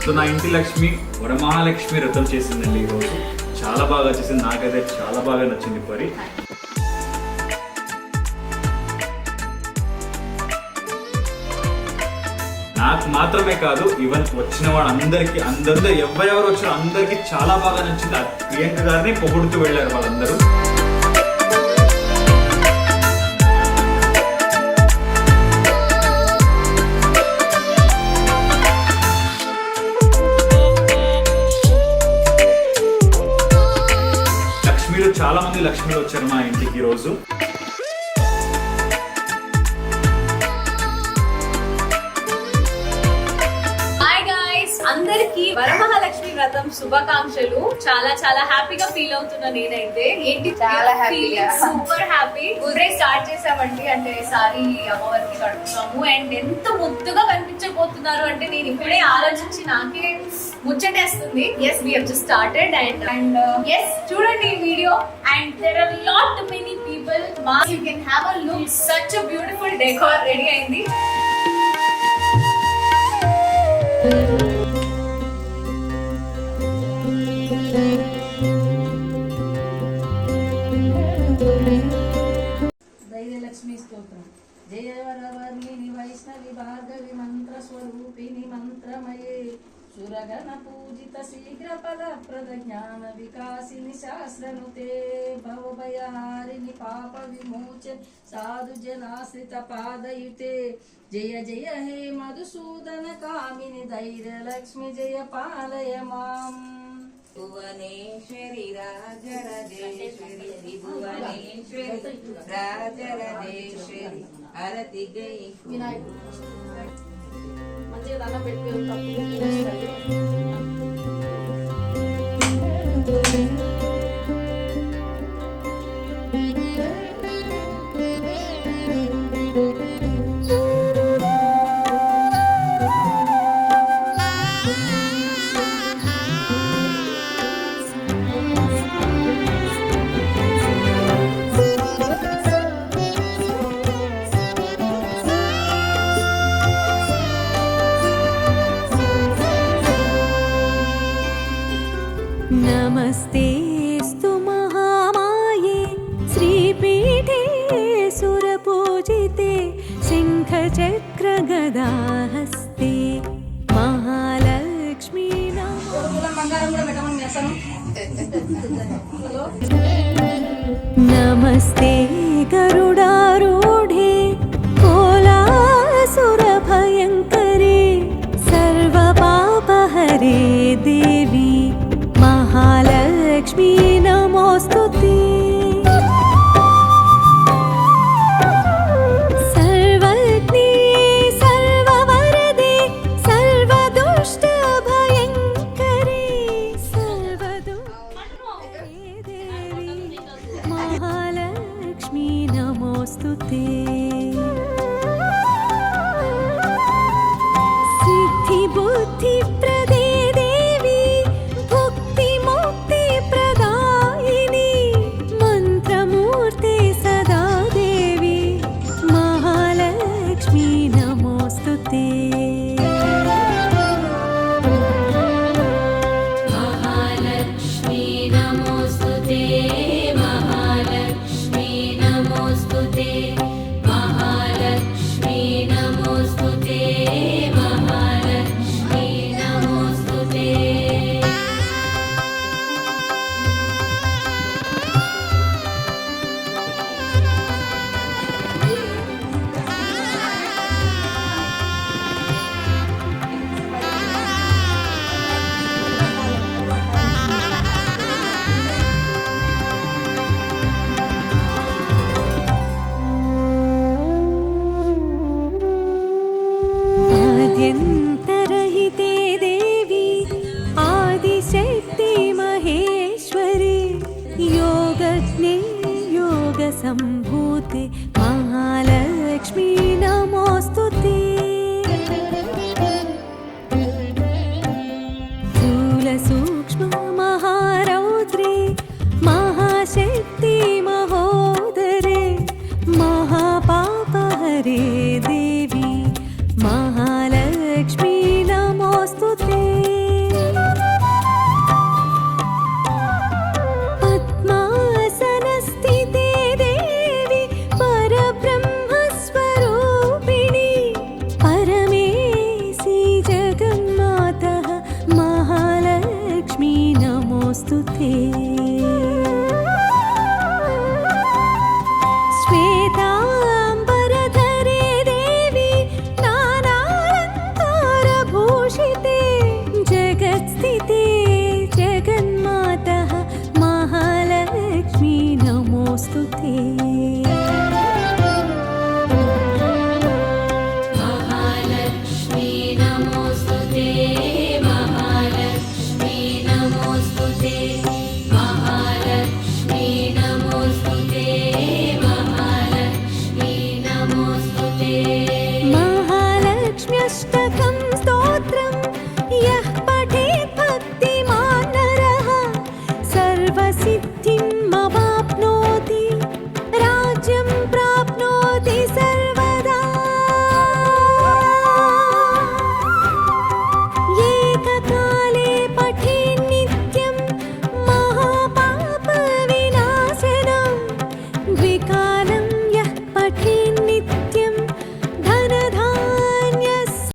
So నా ఇంటి లక్ష్మి వరమహాలక్ష్మి వ్రతం చేసిందండి ఈరోజు. చాలా బాగా చేసింది, నాకైతే చాలా బాగా నచ్చింది పరి. నాకు మాత్రమే కాదు, ఈవెన్ వచ్చిన వాళ్ళందరికీ, అందరూ ఎవరెవరు వచ్చిన అందరికీ చాలా బాగా నచ్చింది. ప్రియాంక గారిని పొగుడుతూ వెళ్ళారు వాళ్ళందరూ. చాలా మంది లక్ష్మిలు వచ్చారు మా ఇంటికి ఈ రోజు. అందరికి వరమహాలక్ష్మి వ్రతం శుభాకాంక్షలు. చాలా చాలా హ్యాపీగా ఫీల్ అవుతున్నా నేనైతే. ఏంటి చాలా హ్యాపీగా, సూపర్ హ్యాపీ. ఉదరే స్టార్ట్ చేసామండి, అంటే సారీ అమ్మవారికి కడుపుతాము. అండ్ ఎంత ముద్దుగా కనిపించబోతున్నారు అంటే నేను ఇప్పుడే ఆలోచించి నాకే ముచ్చటేస్తుంది. Yes we have just started and yes చూడండి ఈ video. And there are lot many people. You can have a look, such a beautiful decor ready అయింది. ధైర్యలక్ష్మి స్తోత్రం. జయవరవర్ణిని వైష్ణవి భార్గవి మంత్ర స్వరూపిణి మంత్రమయే సురగణ పూజిత శీఘ్ర ఫలప్రద జ్ఞాన వికాసిని శాస్త్రనుతే భవభయహారిణి పాప విమోచ సాధు జనాశ్రిత పాదయుతే జయ జయ హే మధుసూదన కామిని ధైర్యలక్ష్మి జయ పాలయ మాం. భువనేశ్వరి రాజరాజేశ్వరి త్రిభువనేశ్వరి రాజరాజేశ్వరి అరతి గై. మంచిగా దండం పెట్టుకుని नमस्तेस्तु महामाये श्रीपीठे सुरपूजिते शङ्खचक्रगदाहस्ते महालक्ष्मी नमस्ते गरुडारूढे कोलासुरभयङ्करे सर्वपापहरे देवी महालक्ष्मी नमोस्तुते. सर्वज्ञे सर्ववरदे सर्वदुष्टभयङ्करे सर्वदुःखे देवी महालक्ष्मी नमोस्तुते. सिद्धिबुद्धिप्रदे आद्यन्तरहिते देवी आदिशक्ति महेश्वरी योगज्ञे योगसम्भूते महालक्ष्मी नमोस्तुते. स्थूलसूक्ष्म महारौद्रे महाशक्ति महोदरे महापापहरे देवी महालक्ष्मी नमोस्तुते. नमोऽस्तु ते श्वेताम्बरधरे देवी नानालङ्कारभूषिते जगत्स्थिते जगन्मातः महालक्ष्मी नमोऽस्तु ते